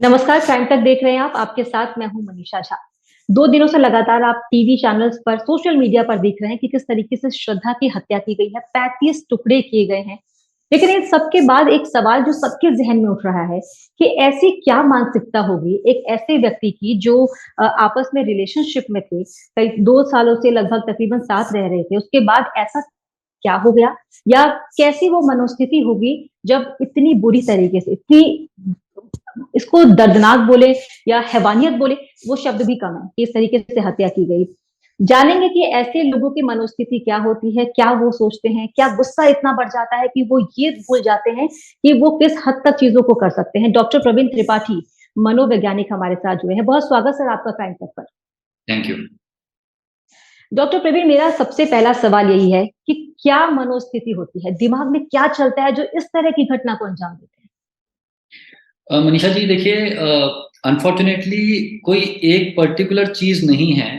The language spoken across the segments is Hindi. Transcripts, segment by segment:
नमस्कार, क्राइम तक देख रहे हैं आप। आपके साथ मैं हूं मनीषा झा। 2 दिनों से लगातार आप टीवी चैनल्स पर, सोशल मीडिया पर देख रहे हैं कि किस तरीके से श्रद्धा की हत्या की गई है, 35 टुकड़े किए गए हैं। लेकिन इन सबके बाद एक सवाल जो सबके ज़हन में उठ रहा है कि ऐसी क्या मानसिकता होगी एक ऐसे व्यक्ति की जो आपस में रिलेशनशिप में थे, कई 2 सालों से लगभग तकरीबन साथ रह रहे थे, उसके बाद ऐसा क्या हो गया? या कैसी वो मनोस्थिति होगी जब इतनी बुरी तरीके से, इतनी इसको दर्दनाक बोले या हैवानियत बोले, वो शब्द भी कम है कि इस तरीके से हत्या की गई। जानेंगे कि ऐसे लोगों की मनोस्थिति क्या होती है, क्या वो सोचते हैं, क्या गुस्सा इतना बढ़ जाता है कि वो ये भूल जाते हैं कि वो किस हद तक चीज़ों को कर सकते हैं। डॉक्टर प्रवीण त्रिपाठी, मनोवैज्ञानिक हमारे साथ जुड़े हैं। बहुत स्वागत सर आपका क्राइम तक पर। Thank you. डॉक्टर प्रवीण, मेरा सबसे पहला सवाल यही है कि क्या मनोस्थिति होती है? दिमाग में क्या चलता है जो इस तरह की घटना को अंजाम देते हैं? मनीषा जी देखिए, अनफॉर्चुनेटली कोई एक पर्टिकुलर चीज़ नहीं है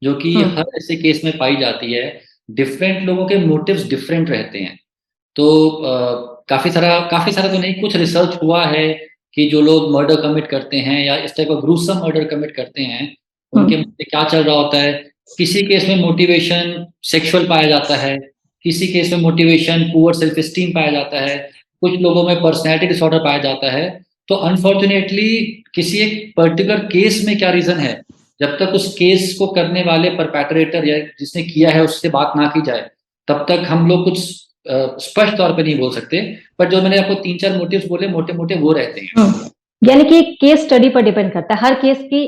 जो कि हुँ, हर ऐसे केस में पाई जाती है। डिफरेंट लोगों के मोटिव्स डिफरेंट रहते हैं। तो काफ़ी सारा तो नहीं, कुछ रिसर्च हुआ है कि जो लोग मर्डर कमिट करते हैं या इस टाइप का ग्रूसम मर्डर कमिट करते हैं, हुँ। उनके मन में क्या चल रहा होता है। किसी केस में मोटिवेशन सेक्सुअल पाया जाता है, किसी केस में मोटिवेशन पुअर सेल्फ एस्टीम पाया जाता है, कुछ लोगों में पर्सनैलिटी डिसऑर्डर पाया जाता है। तो अनफॉर्चुनेटली किसी एक पर्टिकुलर केस में क्या रीज़न है, जब तक उस केस को करने वाले परपेट्रेटर या जिसने किया है उससे बात ना की जाए, तब तक हम लोग कुछ स्पष्ट तौर पे नहीं बोल सकते। पर जो मैंने आपको 3-4 मोटिव्स बोले, मोटे-मोटे वो रहते हैं। हुँ। यानी कि केस स्टडी पर डिपेंड करता है। हर केस की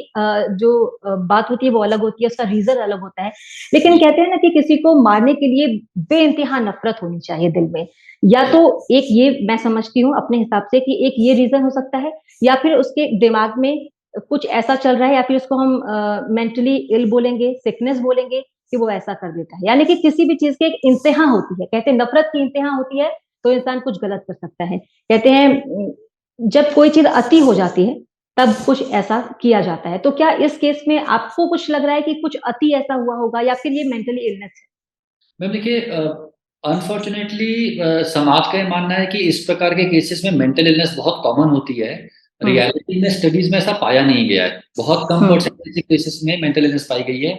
जो बात होती है वो अलग होती है, उसका रीज़न अलग होता है। लेकिन जी, कहते हैं ना कि किसी को मारने के लिए बेइंतहा नफ़रत होनी चाहिए दिल में। या जी। तो एक ये मैं समझती हूँ अपने हिसाब से कि एक ये रीज़न हो सकता है, या फिर उसके दिमाग में कुछ ऐसा चल रहा है, या फिर उसको हम मेंटली इल बोलेंगे, सिकनेस बोलेंगे कि वो ऐसा कर देता है। यानी कि किसी भी चीज़ की एक इंतहा होती है। कहते हैं नफ़रत की इंतहा होती है, तो इंसान कुछ गलत कर सकता है। कहते हैं जब कोई चीज़ अति हो जाती है, तब कुछ ऐसा किया जाता है। तो क्या इस केस में आपको कुछ लग रहा है कि कुछ अति ऐसा हुआ होगा, या फिर ये मेंटली इलनेस है? मैम देखिए, अनफॉर्चुनेटली समाज का ये मानना है कि इस प्रकार के केसेस में मेंटल इलनेस बहुत कॉमन होती है। हुँ, रियलिटी में स्टडीज़ में ऐसा पाया नहीं गया है। बहुत कम हुँ, परसेंटेज के केसेस में मेंटल इलनेस पाई गई है।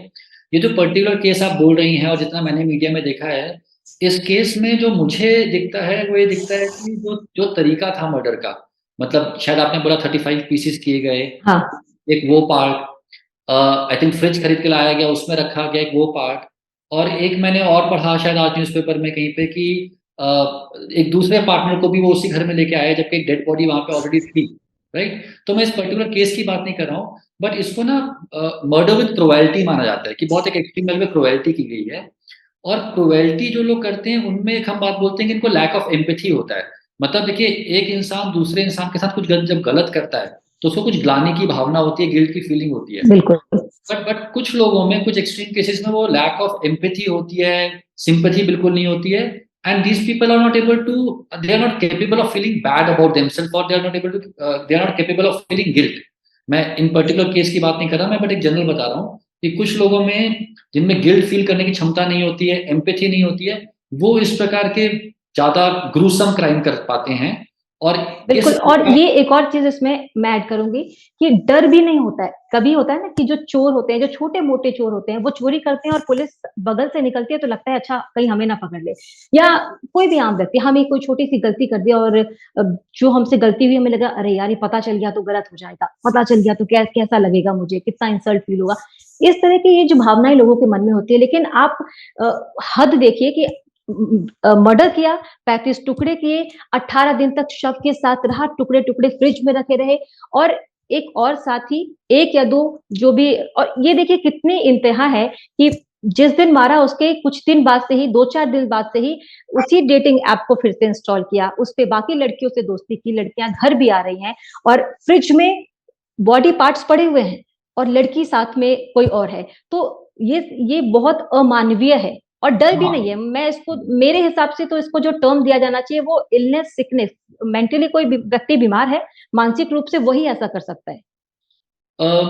ये जो पर्टिकुलर केस आप बोल रही हैं और जितना मैंने मीडिया में देखा है, इस केस में जो मुझे दिखता है वो ये दिखता है कि जो जो तरीका था मर्डर का, मतलब शायद आपने बोला 35 पीसेस किए गए, हाँ, एक वो पार्ट, आई थिंक फ्रिज खरीद के लाया गया, उसमें रखा गया एक वो पार्ट, और एक मैंने और पढ़ा शायद आज न्यूज़पेपर में कहीं पे कि अ, एक दूसरे पार्टनर को भी वो उसी घर में लेके आया जबकि एक डेड बॉडी वहाँ पे ऑलरेडी थी, राइट? तो मैं इस पर्टिकुलर केस की बात नहीं कर रहा हूँ, बट इसको ना मर्डर विद क्रुएल्टी माना जाता है कि बहुत एक एक्सट्रीम लेवल पे क्रुएल्टी की गई है। और क्रुएल्टी जो लोग करते हैं उनमें एक हम बात बोलते हैं कि इनको लैक ऑफ एम्पैथी होता है। मतलब देखिए, एक इंसान दूसरे इंसान के साथ कुछ जब गलत करता है, तो उसको कुछ ग्लानि की भावना होती है, गिल्ट की फीलिंग होती है। बिल्कुल। बट कुछ लोगों में, कुछ एक्सट्रीम केसेस में वो लैक ऑफ एम्पैथी होती है, सिंपैथी बिल्कुल नहीं होती है। And these people are not able to, they are not capable of feeling bad about themselves, और they are not able to, they are not capable of feeling guilt. मैं इन पर्टिकुलर केस की बात नहीं कर रहा, मैं बट एक जनरल बता रहा हूँ कि कुछ लोगों में जिनमें गिल्ट फील करने की क्षमता नहीं होती है, एम्पैथी नहीं होती है, वो इस प्रकार के ज़्यादा ग्रूसम क्राइम कर पाते हैं। और बिल्कुल, इस और ये एक और चीज़ इसमें मैं ऐड करूँगी कि डर भी नहीं होता है। कभी होता है ना कि जो चोर होते हैं, जो छोटे-मोटे चोर होते हैं, वो चोरी करते हैं और पुलिस बगल से निकलती है तो लगता है अच्छा कहीं हमें ना पकड़ ले। या कोई भी आम व्यक्ति, हमें कोई छोटी-सी गलती कर दिया और जो हमसे गलती हुई हमें लगा अरे यार! ये पता चल गया तो गलत हो जाएगा, पता चल गया तो कैसा लगेगा मुझे, कितना इंसल्ट फ़ील होगा। इस तरह की ये जो भावनाएँ लोगों के मन में होती है, लेकिन आप अ, हद देखिए कि मर्डर किया, 35 टुकड़े किए, 18 दिन तक शव के साथ रहा, टुकड़े-टुकड़े फ्रिज में रखे रहे, और एक और साथी 1 या 2 जो भी, और ये देखिए कितनी इंतहा है कि जिस दिन मारा उसके कुछ दिन बाद से ही, 2-4 दिन बाद से ही उसी डेटिंग ऐप को फिर से इंस्टॉल किया, उसपे बाकी लड़कियों से दोस्ती की, लड़कियाँ घर भी आ रही हैं और फ्रिज में बॉडी पार्ट्स पड़े हुए हैं और लड़की साथ में कोई और है। तो ये बहुत अमानवीय है और डर भी हाँ। नहीं है। मैं इसको, मेरे हिसाब से तो इसको जो टर्म दिया जाना चाहिए वो इलनेस, सिकनेस, मेंटली कोई भी व्यक्ति बीमार है, मानसिक रूप से वही ऐसा कर सकता है।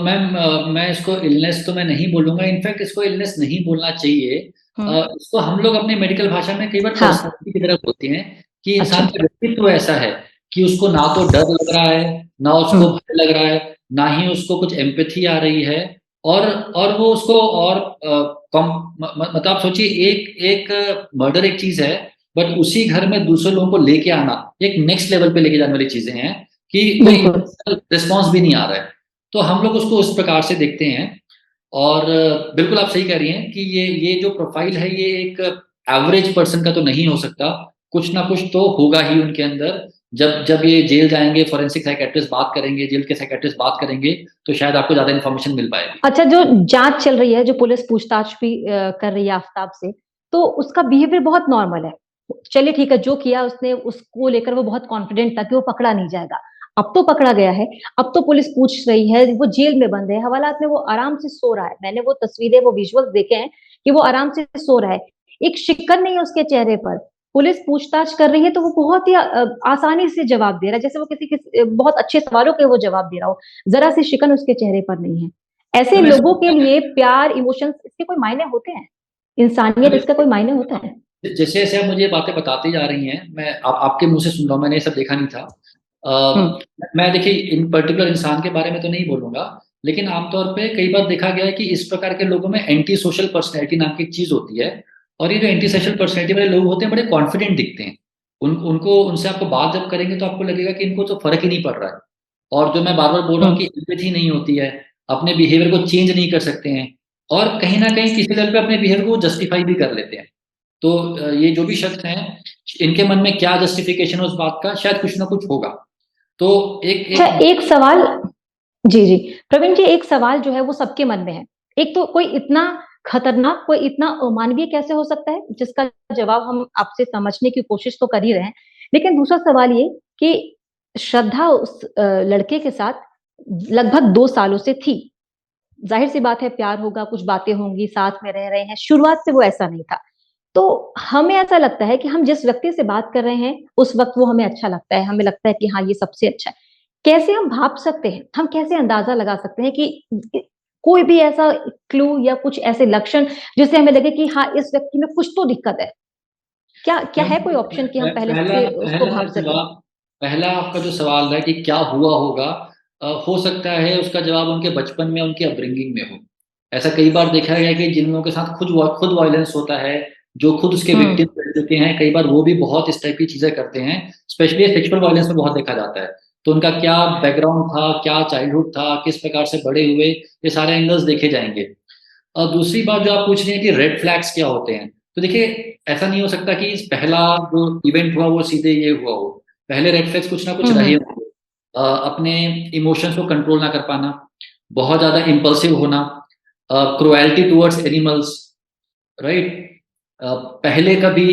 मैम, मैं इसको इलनेस तो मैं नहीं बोलूँगा, इनफैक्ट इसको इलनेस नहीं बोलना चाहिए। हुँ। इसको हम लोग अपनी मेडिकल भाषा में कई बार हाँ, पर्सनैलिटी की तरह बोलते हैं कि अच्छा। इंसान का व्यक्तित्व ऐसा है कि उसको ना तो डर लग रहा है, ना उसको हुँ, भय लग रहा है, ना ही उसको कुछ एम्पैथी आ रही है और वो उसको और कम मतलब आप सोचिए एक एक मर्डर एक चीज़ है, बट उसी घर में दूसरे लोगों को लेके आना, एक नेक्स्ट लेवल पे लेके जाने वाली चीज़ें हैं कि कोई बिल्कुल। इमोशनल रिस्पॉन्स भी नहीं आ रहा है। तो हम लोग उसको उस प्रकार से देखते हैं और बिल्कुल आप सही कह रही हैं कि ये जो प्रोफ़ाइल है ये एक एवरेज पर्सन का तो नहीं हो सकता, कुछ ना कुछ तो होगा ही उनके अंदर। जब जब ये जेल जाएँगे, फोरेंसिक साइकियाट्रिस्ट बात करेंगे, जेल के साइकियाट्रिस्ट बात करेंगे, तो शायद आपको ज़्यादा इन्फॉर्मेशन मिल पाएगी। अच्छा, जो जाँच चल रही है, जो पुलिस पूछताछ भी कर रही है आफ़ताब से, तो उसका बिहेवियर बहुत नॉर्मल है। चलिए ठीक है, जो किया उसने उसको लेकर वो बहुत कॉन्फिडेंट था कि वो पकड़ा नहीं जाएगा। अब तो पकड़ा गया है, अब तो पुलिस पूछ रही है, वो जेल में बंद है, हवालात में वो आराम से सो रहा है। मैंने वो तस्वीरें, वो विजुअल्स देखे हैं कि वो आराम से सो रहा है। एक शिकन नहीं है उसके चेहरे पर। पुलिस पूछताछ कर रही है तो वो बहुत ही आसानी से जवाब दे रहा है, जैसे वो किसी बहुत अच्छे सवालों के वो जवाब दे रहा हो। ज़रा-सी शिकन उसके चेहरे पर नहीं है। ऐसे तो मैं लोगों के लिए प्यार, इमोशंस इसके कोई मायने होते हैं? इंसानियत इसका कोई मायने होता है? जैसे-जैसे आप मुझे ये बातें बताती जा रही हैं, मैं आपके मुँह से सुन रहा हूँ, मैंने ये सब देखा नहीं था। हुँ, मैं देखिए इन पर्टिकुलर इंसान के बारे में तो नहीं बोलूँगा, लेकिन आमतौर पे कई बार देखा गया है कि इस प्रकार के लोगों में एंटी सोशल पर्सनैलिटी नाम की एक चीज़ होती है और ये जो एंटी सोशल पर्सनैलिटी वाले लोग होते हैं, बड़े कॉन्फिडेंट दिखते हैं। उनको उनसे आपको बात जब करेंगे तो आपको लगेगा कि इनको तो फ़र्क ही नहीं पड़ रहा है और जो मैं बार-बार बोल रहा हुँ। हूँ कि एम्पैथी नहीं होती है, अपने बिहेवियर को चेंज नहीं कर सकते हैं और कहीं न कहीं किसी लेवल पे अपने बिहेवियर को जस्टिफाई भी कर लेते हैं। तो ये जो भी शख्स हैं, इनके मन में क्या जस्टिफिकेशन है उस बात का, शायद कुछ ना कुछ होगा। तो एक अच्छा, एक एक सवाल। जी, जी। प्रवीण जी, एक सवाल जो है वो सबके मन में है। एक तो कोई इतना खतरनाक, कोई इतना अमानवीय कैसे हो सकता है, जिसका जवाब हम आपसे समझने की कोशिश तो कर ही रहे हैं। लेकिन दूसरा सवाल ये कि श्रद्धा उस लड़के के साथ लगभग 2 सालों से थी। ज़ाहिर-सी बात है, प्यार होगा, कुछ बातें होंगी, साथ में रह रहे हैं, शुरुआत से वो ऐसा नहीं था। तो हमें ऐसा लगता है कि हम जिस व्यक्ति से बात कर रहे हैं, उस वक़्त वो हमें अच्छा लगता है, हमें लगता है कि हाँ, ये सबसे अच्छा है। कैसे हम भाप सकते हैं, हम कैसे अंदाज़ा लगा सकते हैं कि कोई भी ऐसा क्लू या कुछ ऐसे लक्षण जिससे हमें लगे कि हाँ, इस व्यक्ति में कुछ तो दिक्कत है? क्या क्या है कोई ऑप्शन कि हम पहले पहला से उसको पहला भाप सकें? जवाब पहला आपका जो सवाल था कि क्या हुआ होगा हो सकता है उसका जवाब उनके बचपन में, उनकी अपब्रिंगिंग में हो। ऐसा कई बार देखा गया है कि जिन लोगों के साथ खुद वायलेंस होता है, जो खुद उसके हुँ, विक्टिम रह चुके हैं, कई बार वो भी बहुत इस टाइप की चीज़ें करते हैं, स्पेशली सेक्सुअल वायलेंस में बहुत देखा जाता है। तो उनका क्या बैकग्राउंड था, क्या चाइल्डहुड था, किस प्रकार से बड़े हुए, ये सारे एंगल्स देखे जाएँगे। और दूसरी बात जो आप पूछ रही हैं कि रेड फ्लैग्स क्या होते हैं? तो देखिए, ऐसा नहीं हो सकता कि पहला जो इवेंट हुआ वो सीधे ये हुआ हो। पहले रेड फ्लैग्स कुछ ना कुछ हुँ, रहे हुँ। होंगे। अपने इमोशंस को कंट्रोल ना कर पाना, बहुत ज़्यादा इम्पल्सिव होना, क्रुएल्टी टुवर्ड्स एनिमल्स, राइट? पहले कभी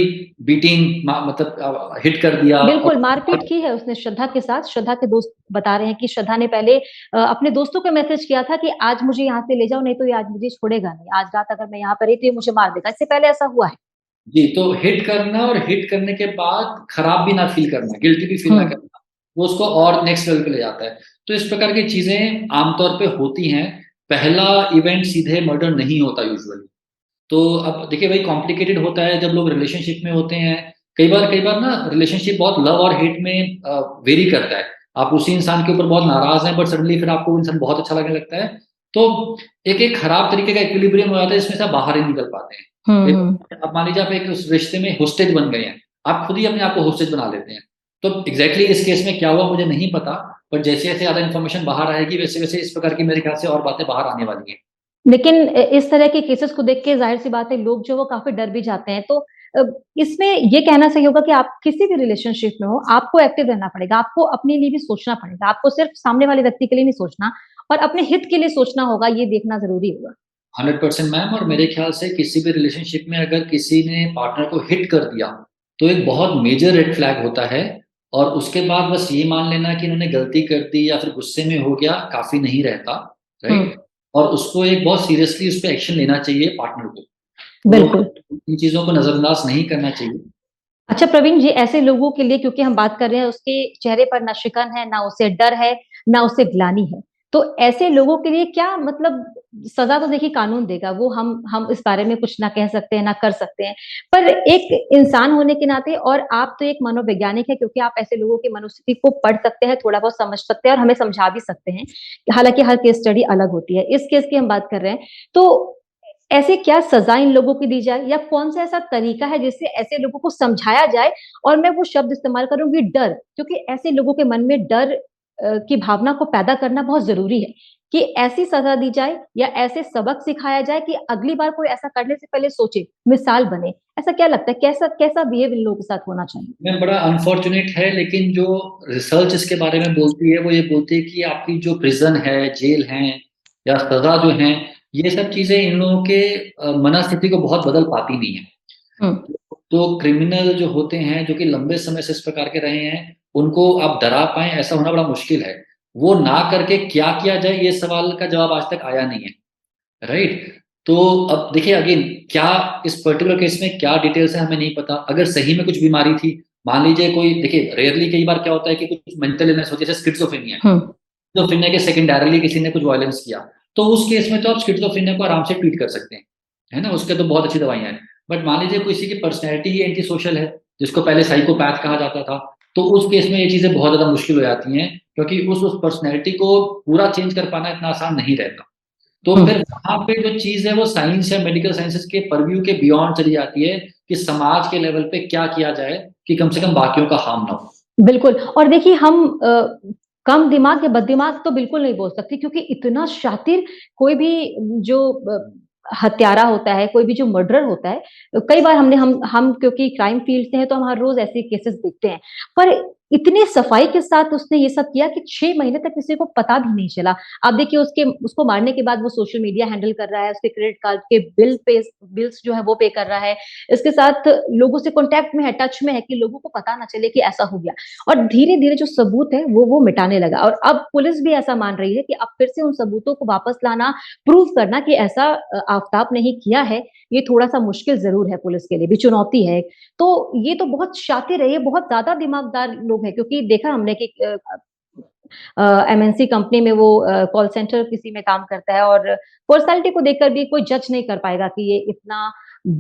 बीटिंग मतलब हिट कर दिया और बिल्कुल, मारपीट की है उसने श्रद्धा के साथ। श्रद्धा के दोस्त बता रहे हैं कि श्रद्धा ने पहले अपने दोस्तों को मैसेज किया था कि आज मुझे यहाँ से ले जाओ, नहीं तो ये आज मुझे छोड़ेगा नहीं। आज रात अगर मैं यहाँ पर रही तो ये मुझे मार देगा। इससे पहले ऐसा हुआ है। जी, तो हिट करना और हिट करने के बाद खराब भी ना फ़ील करना, गिल्टी भी फ़ील हुँ, ना करना, वो उसको और नेक्स्ट लेवल पे ले जाता है। तो इस प्रकार की चीज़ें आमतौर पे होती हैं। पहला इवेंट सीधे मर्डर नहीं होता यूजुअली। तो अब देखिए वही कॉम्प्लिकेटेड होता है जब लोग रिलेशनशिप में होते हैं। कई बार ना रिलेशनशिप बहुत लव और हेट में वेरी करता है। आप उसी इंसान के ऊपर बहुत नाराज़ हैं बट सडनली फिर आपको वो इंसान बहुत अच्छा लगने लगता है। तो एक खराब तरीके का इक्विलिब्रियम हो जाता है जिसमें से आप बाहर ही नहीं निकल पाते हैं। हुँ, एक हुँ। अब मान लीजिए आप एक उस रिश्ते में होस्टेज बन गए हैं। आप खुद ही अपने आप को होस्टेज बना लेते हैं। तो एग्ज़ैक्टली इस केस में क्या हुआ मुझे नहीं पता, बट जैसे-जैसे ज़्यादा इन्फॉर्मेशन बाहर आएगी वैसे-वैसे इस प्रकार की मेरे ख्याल से और बातें बाहर आने वाली हैं। लेकिन इस तरह के केसेज़ को देख के ज़ाहिर-सी बात है, लोग जो है वो काफ़ी डर भी जाते हैं। तो अ, इसमें ये कहना सही होगा कि आप किसी भी रिलेशनशिप में हो, आपको एक्टिव रहना पड़ेगा, आपको अपने लिए भी सोचना पड़ेगा। आपको सिर्फ़ सामने वाले व्यक्ति के लिए नहीं सोचना और अपने हित के लिए सोचना होगा, ये देखना ज़रूरी होगा। 100% मैम और मेरे ख्याल से किसी भी रिलेशनशिप में अगर किसी ने पार्टनर को हिट कर दिया, तो एक बहुत मेजर रेड फ्लैग होता है और उसके बाद बस ये मान लेना कि उन्होंने गलती कर दी या फिर गुस्से में हो गया, काफ़ी नहीं रहता, हुँ, राइट? और उसको एक बहुत सीरियसली उस पे एक्शन लेना चाहिए पार्टनर को। बिल्कुल। तो इन चीज़ों को नज़रअंदाज नहीं करना चाहिए। अच्छा प्रवीण जी, ऐसे लोगों के लिए क्योंकि हम बात कर रहे हैं उसके चेहरे पर ना शिकन है, ना उसे डर है, ना उसे ग्लानि है। तो ऐसे लोगों के लिए क्या मतलब सजा तो देखिए कानून देगा, वो हम इस बारे में कुछ ना कह सकते हैं, ना कर सकते हैं। पर एक इंसान होने के नाते और आप तो एक मनोवैज्ञानिक हैं क्योंकि आप ऐसे लोगों की मनोस्थिति को पढ़ सकते हैं, थोड़ा बहुत समझ सकते हैं और हमें समझा भी सकते हैं। हालाँकि हर केस स्टडी अलग होती है। इस केस की हम बात कर रहे हैं, तो ऐसे क्या सज़ा इन लोगों की दी जाए या कौन-सा ऐसा तरीका है जिससे ऐसे लोगों को समझाया जाए और मैं वो शब्द इस्तेमाल करूँगी डर, क्योंकि ऐसे लोगों के मन में डर की भावना को पैदा करना बहुत ज़रूरी है, कि ऐसी सज़ा दी जाए या ऐसे सबक सिखाया जाए कि अगली बार कोई ऐसा करने से पहले सोचे, मिसाल बने। ऐसा क्या लगता है कैसा कैसा बिहेव इन लोगों के साथ होना चाहिए? मैं बड़ा अनफॉर्चुनेट है, लेकिन जो रिसर्च इसके बारे में बोलती है, वो ये बोलती है कि आपकी जो प्रिज़न है, जेल हैं या सज़ा जो हैं, ये सब चीज़ें इन लोगों के मनःस्थिति को बहुत बदल पाती नहीं है। हुँ, तो क्रिमिनल जो होते हैं, जो कि लंबे समय से इस प्रकार के रहे हैं, उनको आप डरा पाएँ, ऐसा होना बड़ा मुश्किल है। वो ना करके क्या किया जाए, ये सवाल का जवाब आज तक आया नहीं है। राइट? तो अब देखिए अगेन क्या इस पर्टिकुलर केस में क्या डिटेल्स है हमें नहीं पता। अगर सही में कुछ बीमारी थी, मान लीजिए कोई देखिए रेयरली कई बार क्या होता है कि कुछ मेंटल इलनेस होती है जैसे स्किज़ोफ्रेनिया। हुँ, स्किज़ोफ्रेनिया के सेकेंडरीली किसी ने कुछ वायलेंस किया, तो उस केस में तो आप स्किज़ोफ्रेनिया को आराम से ट्रीट कर सकते हैं, है ना? उसके तो बहुत अच्छी दवाइयाँ हैं। बट मान लीजिए किसी की पर्सनैलिटी ही एंटी सोशल है, जिसको पहले साइकोपैथ कहा जाता था, तो उस केस में ये चीज़ें बहुत ज़्यादा मुश्किल हो जाती हैं, क्योंकि उस पर्सनैलिटी को पूरा चेंज कर पाना इतना आसान नहीं रहता। तो हुँ। फिर वहाँ पे जो चीज़ है वो साइंस या मेडिकल साइंसेज़ के पर्व्यू के बियॉन्ड चली जाती है कि समाज के लेवल पे क्या किया जाए कि कम से कम बाकियों का हार्म ना हो। बिल्कुल और देखिए हम कम दिमाग या बददिमाग तो बिल्कुल नहीं बोल सकते क्योंकि इतना शातिर कोई भी जो हत्यारा होता है, कोई भी जो मर्डरर होता है, कई बार हम क्योंकि क्राइम फील्ड से हैं तो हम हर रोज़ ऐसे केसेस देखते हैं। पर इतनी सफाई के साथ उसने ये सब किया कि 6 महीने तक किसी को पता भी नहीं चला। आप देखिए उसको मारने के बाद वो सोशल मीडिया हैंडल कर रहा है, उसके क्रेडिट कार्ड के बिल्स जो है वो पे कर रहा है। इसके साथ लोगों से कॉन्टैक्ट में है, टच में है कि लोगों को पता ना चले कि ऐसा हो गया। और धीरे-धीरे जो सबूत है वो मिटाने लगा और अब पुलिस भी ऐसा मान रही है कि अब फिर से उन सबूतों को वापस लाना, प्रूव करना कि ऐसा आफ़ताब ने ही किया है, ये थोड़ा-सा मुश्किल ज़रूर है पुलिस के लिए भी, चुनौती है। तो ये तो बहुत शातिर है, ये बहुत ज़्यादा दिमागदार लोग हैं क्योंकि देखा हमने कि एमएनसी कंपनी में वो कॉल सेंटर किसी में काम करता है और पर्सनैलिटी को देखकर भी कोई जज नहीं कर पाएगा कि ये इतना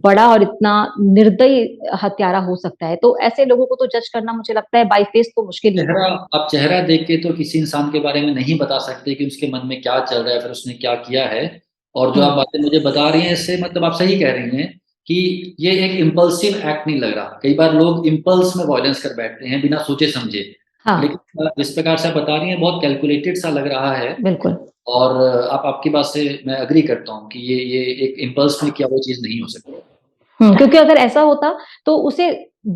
बड़ा और इतना निर्दयी हत्यारा हो सकता है। तो ऐसे लोगों को तो जज करना मुझे लगता है बाय फेस तो मुश्किल ही है। चेहरा आप चेहरा देख के तो किसी इंसान के बारे में नहीं बता सकते कि उसके मन में क्या चल रहा है, फिर उसने क्या किया है। और जो हुँ, आप बातें मुझे बता रही हैं, इससे मतलब आप सही कह रही हैं कि ये एक इम्पल्सिव एक्ट नहीं लग रहा। कई बार लोग इम्पल्स में वॉयलेंस कर बैठते हैं बिना सोचे-समझे। हाँ, लेकिन जिस प्रकार से आप बता रही हैं, बहुत कैलकुलेटेड सा लग रहा है। बिल्कुल। और आप आपकी बात से मैं एग्री करता हूँ कि ये एक इम्पल्स में किया हुआ चीज़ नहीं हो सकती। क्योंकि अगर ऐसा होता तो उसे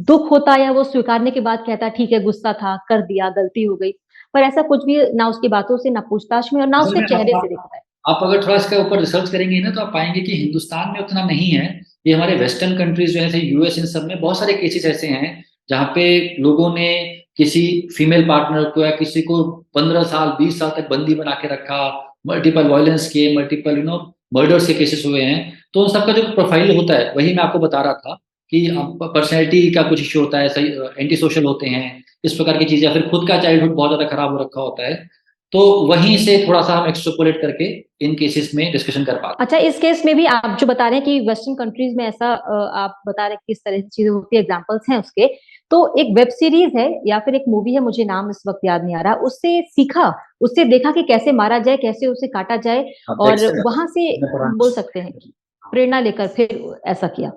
दुःख होता या वो स्वीकारने के बाद कहता ठीक है गुस्सा था, कर दिया, गलती हो गई। पर ऐसा कुछ भी ना उसकी बातों से, ना पूछताछ में और ना असल उसके में चेहरे से दिख रहा है। आप अगर थोड़ा इसके ऊपर रिसर्च करेंगे ना, तो आप पाएँगे कि हिंदुस्तान में उतना नहीं है। ये हमारे वेस्टर्न कंट्रीज़ जो हैं, जैसे यूएस, इन सब में बहुत सारे केसेस ऐसे हैं, जहाँ पे लोगों ने किसी फीमेल पार्टनर को या किसी को 15 साल, 20 साल तक बंदी बना के रखा, मल्टीपल वायलेंस किए, मल्टीपल मर्डर्स के केसेस हुए हैं। तो उन सबका जो प्रोफाइल होता है, वही मैं आपको बता रहा था कि पर्सनैलिटी का कुछ इश्यू होता है, सही एंटी सोशल होते हैं, इस प्रकार की चीज़ें, या फिर खुद का चाइल्डहुड बहुत ज़्यादा खराब हो रखा होता है। तो वहीं से थोड़ा-सा हम एक्स्ट्रापोलेट करके इन केसेस में डिस्कशन कर पाते अच्छा इस केस में भी आप जो बता रहे हैं कि वेस्टर्न कंट्रीज़ में ऐसा आप बता रहे हैं किस तरह से चीज़ें होती हैं, एग्ज़ाम्पल्स हैं उसके। तो एक वेब सीरीज़ है या फिर एक मूवी है, मुझे नाम इस वक़्त याद नहीं आ रहा, उससे सीखा, उससे देखा कि कैसे मारा जाए, कैसे उसे काटा जाए हैं। और डेक्स्टर वहाँ से बोल सकते हैं कि प्रेरणा लेकर फिर ऐसा किया।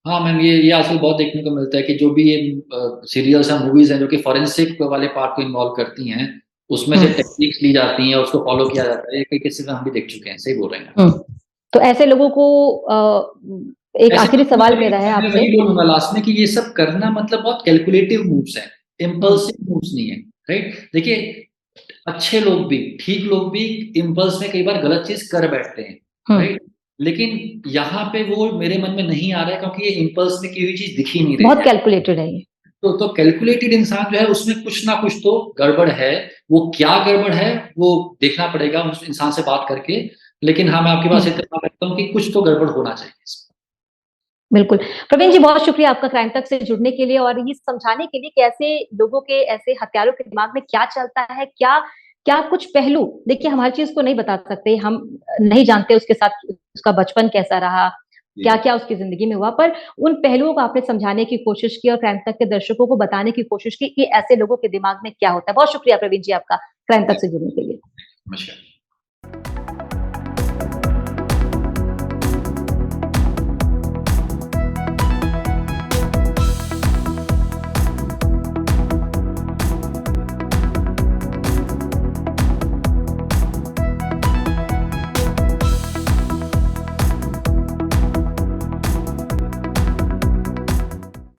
हाँ मैम, ये आजकल बहुत देखने को मिलता है कि जो भी ये सीरियल्स या मूवीज़ हैं जो कि फोरेंसिक वाले पार्ट को इन्वॉल्व करती हैं, उसमें से हुँ, टेक्निक्स ली जाती हैं और उसको फॉलो किया जाता है। ये कई केसेस हम भी देख चुके हैं, सही बोल रहे हैं। हुँ। तो ऐसे लोगों को एक ऐसे आखिरी लोग सवाल मेरा है मैं आपसे। वही बोलूँगा लास्ट में कि ये सब करना मतलब बहुत कैलकुलेटिव मूव्स हैं, हुँ, इम्पल्सिव मूव्स नहीं है, राइट? देखिए, अच्छे लोग भी, ठीक लोग भी इम्पल्स में कई बार गलत चीज़ कर बैठते हैं, हुँ। राइट? लेकिन यहाँ पे वो मेरे मन में नहीं आ रहा है क्योंकि ये इम्पल्स में की हुई चीज़ दिख ही नहीं रही बहुत है। कैलकुलेटेड है ये। तो कैलकुलेटेड इंसान जो है उसमें कुछ ना कुछ तो गड़बड़ है, वो क्या गड़बड़ है वो देखना पड़ेगा उस इंसान से बात करके। लेकिन हाँ, मैं आपकी बात हुँ। से इत्तेफ़ाक रखता हूँ कि कुछ तो गड़बड़ होना चाहिए इसमें। बिल्कुल। प्रवीण जी बहुत शुक्रिया आपका क्राइम तक से जुड़ने के लिए और ये समझाने के लिए कि ऐसे लोगों के ऐसे हत्यारों के दिमाग में क्या चलता है, क्या क्या कुछ पहलू, देखिए हम हर चीज़ को नहीं बता सकते, हम नहीं जानते उसके साथ उसका बचपन कैसा रहा, जी। क्या-क्या उसकी ज़िंदगी में हुआ, पर उन पहलुओं को आपने समझाने की कोशिश की और क्राइम तक के दर्शकों को बताने की कोशिश की कि ऐसे लोगों के दिमाग में क्या होता है। बहुत शुक्रिया प्रवीण जी आपका क्राइम जी, तक से जुड़ने के लिए। नमस्कार।